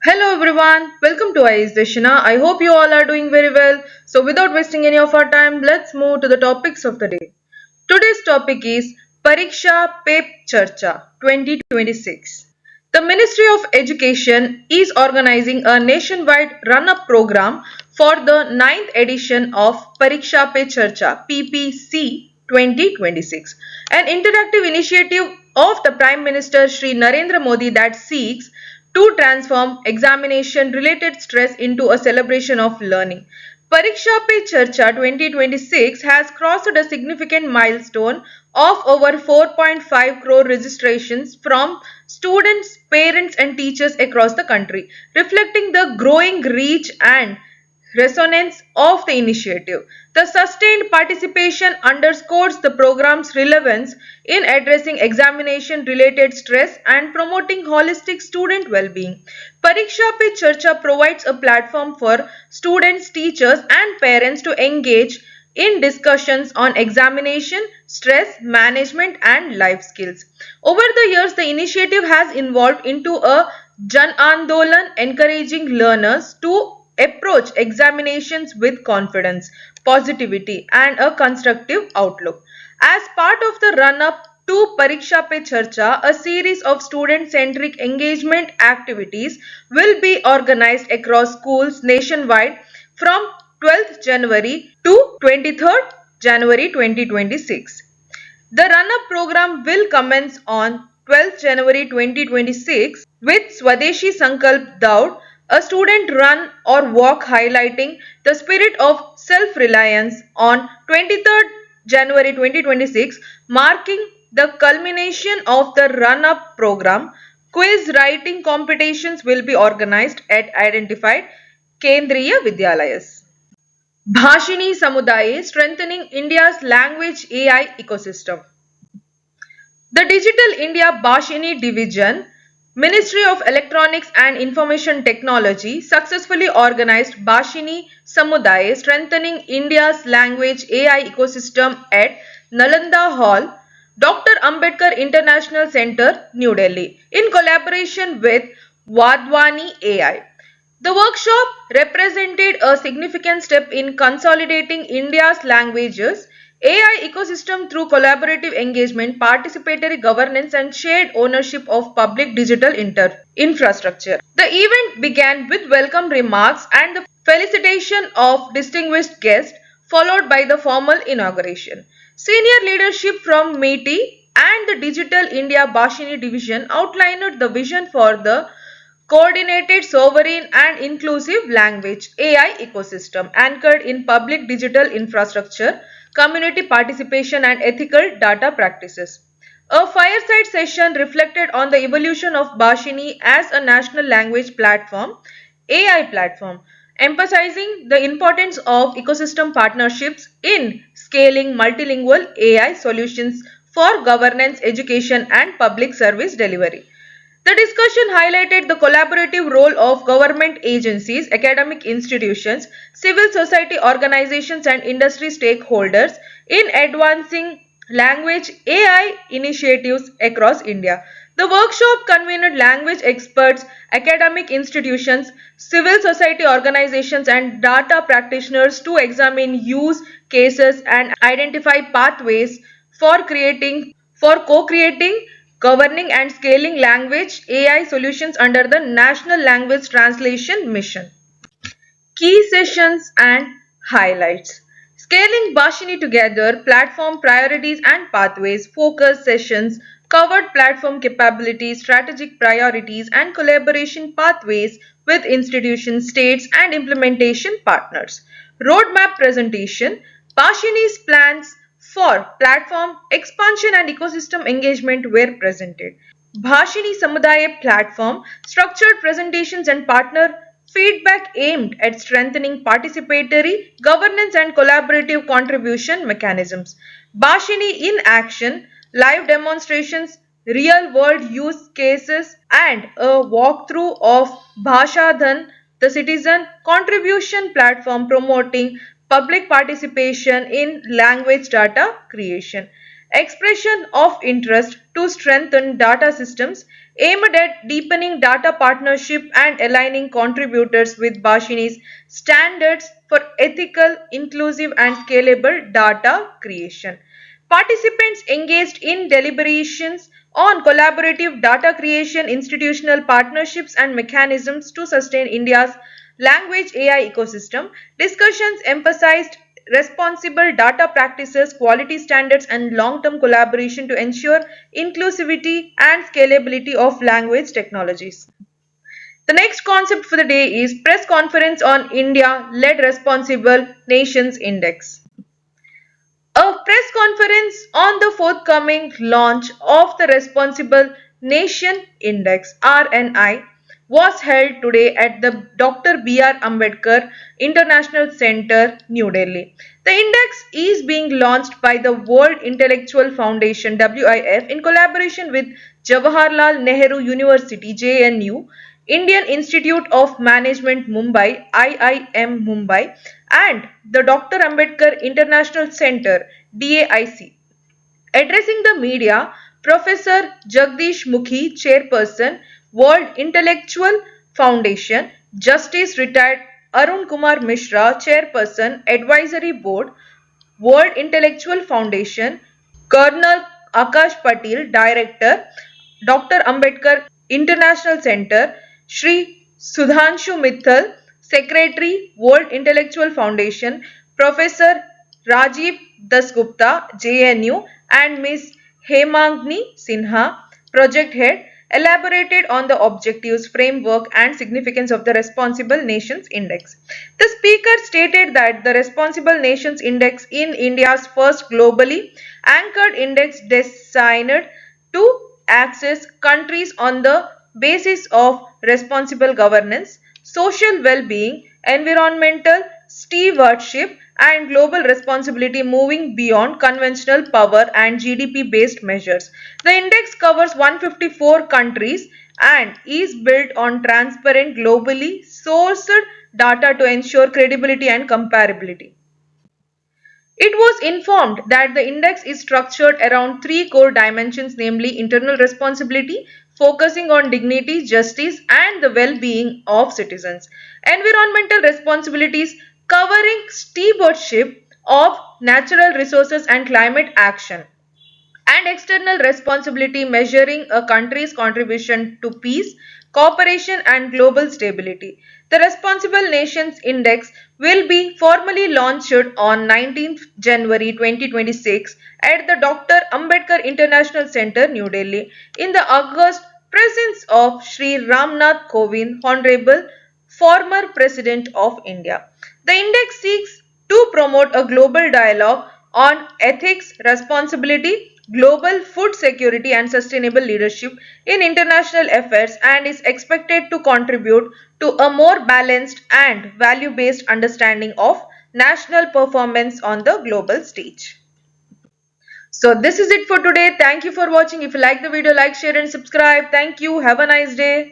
Hello everyone, welcome to IS Deshina. I hope you all are doing very well. So without wasting any of our time, let's move to the topics of the day. Today's topic is Pariksha Pe Charcha 2026. The Ministry of Education is organizing a nationwide run-up program for the ninth edition of Pariksha Pe Charcha PPC 2026, an interactive initiative of the Prime Minister Shri Narendra Modi that seeks to transform examination related stress into a celebration of learning. Pariksha Pe Charcha 2026 has crossed a significant milestone of over 4.5 crore registrations from students, parents, and teachers across the country, reflecting the growing reach and resonance of the initiative. The sustained participation underscores the program's relevance in addressing examination related stress and promoting holistic student well being. Pariksha Pe Charcha provides a platform for students, teachers, and parents to engage in discussions on examination, stress management, and life skills. Over the years, the initiative has evolved into a Jan Andolan, encouraging learners to approach examinations with confidence, positivity, and a constructive outlook. As part of the run up to Pariksha Pe Charcha, a series of student centric engagement activities will be organized across schools nationwide from 12th January to 23rd January 2026. The run-up program will commence on 12th January 2026 with Swadeshi Sankalp Daud, a student run or walk highlighting the spirit of self-reliance on 23rd January 2026, marking the culmination of the run-up program. Quiz writing competitions will be organized at identified Kendriya Vidyalayas. Bhashini Samudaye strengthening India's language AI ecosystem. The Digital India Bhashini Division, Ministry of Electronics and Information Technology successfully organized Bhashini Samudaye strengthening India's language AI ecosystem at Nalanda Hall, Dr. Ambedkar International Center, New Delhi, in collaboration with Vadwani AI. The workshop represented a significant step in consolidating India's languages AI ecosystem through collaborative engagement, participatory governance, and shared ownership of public digital infrastructure. The event began with welcome remarks and the felicitation of distinguished guests, followed by the formal inauguration. Senior leadership from METI and the Digital India Bhashini division outlined the vision for the coordinated, sovereign, and inclusive language AI ecosystem anchored in public digital infrastructure, community participation, and ethical data practices. A fireside session reflected on the evolution of Bhashini as a national language platform, AI platform, emphasizing the importance of ecosystem partnerships in scaling multilingual AI solutions for governance, education, and public service delivery. The discussion highlighted the collaborative role of government agencies, academic institutions, civil society organizations, and industry stakeholders in advancing language AI initiatives across India. The workshop convened language experts, academic institutions, civil society organizations, and data practitioners to examine use cases and identify pathways for co-creating, governing, and scaling language AI solutions under the National Language Translation Mission. Key sessions and highlights. Scaling Bhashini together, platform priorities and pathways, focus sessions, covered platform capabilities, strategic priorities, and collaboration pathways with institutions, states, and implementation partners. Roadmap presentation, Bhashini's plans for platform expansion and ecosystem engagement were presented. Bhashini Samudaya platform, structured presentations and partner feedback aimed at strengthening participatory governance and collaborative contribution mechanisms. Bhashini in action, live demonstrations, real world use cases, and a walkthrough of Bhashadhan, the citizen contribution platform promoting public participation in language data creation. expression of interest to strengthen data systems aimed at deepening data partnership and aligning contributors with Bhashini's standards for ethical, inclusive and scalable data creation. Participants engaged in deliberations on collaborative data creation, institutional partnerships and mechanisms to sustain India's language AI ecosystem. Discussions emphasized responsible data practices, quality standards and long-term collaboration to ensure inclusivity and scalability of language technologies. The next concept for the day is Press Conference on India-led Responsible Nations Index. A press conference on the forthcoming launch of the Responsible Nation Index (RNI) was held today at the Dr. B.R. Ambedkar International Centre, New Delhi. The index is being launched by the World Intellectual Foundation (WIF) in collaboration with Jawaharlal Nehru University (JNU), Indian Institute of Management Mumbai (IIM Mumbai), and the Dr. Ambedkar International Centre (DAIC). Addressing the media, Professor Jagdish Mukhi, Chairperson, World Intellectual Foundation, Justice Retired Arun Kumar Mishra, Chairperson, Advisory Board, World Intellectual Foundation, Colonel Akash Patil, Director, Dr. Ambedkar International Centre, Shri Sudhanshu Mittal, Secretary, World Intellectual Foundation, Professor Rajiv Dasgupta, JNU, and Ms. Hemangni Sinha, Project Head, elaborated on the objectives, framework, and significance of the Responsible Nations Index. The speaker stated that the Responsible Nations Index in India's first globally anchored index designed to assess countries on the basis of responsible governance, social well-being, environmental stewardship, and global responsibility moving beyond conventional power and GDP based measures. The index covers 154 countries and is built on transparent, globally sourced data to ensure credibility and comparability. It was informed that the index is structured around three core dimensions, namely internal responsibility, focusing on dignity, justice, and the well being of citizens, environmental responsibilities, covering stewardship of natural resources and climate action, and external responsibility measuring a country's contribution to peace, cooperation and global stability. The Responsible Nations Index will be formally launched on 19th January 2026 at the Dr. Ambedkar International Centre, New Delhi, in the august presence of Sri Ramnath Kovind, Honorable former President of India. The index seeks to promote a global dialogue on ethics, responsibility, global food security and sustainable leadership in international affairs and is expected to contribute to a more balanced and value-based understanding of national performance on the global stage. So this is it for today. Thank you for watching. If you like the video, like, share and subscribe. Thank you. Have a nice day.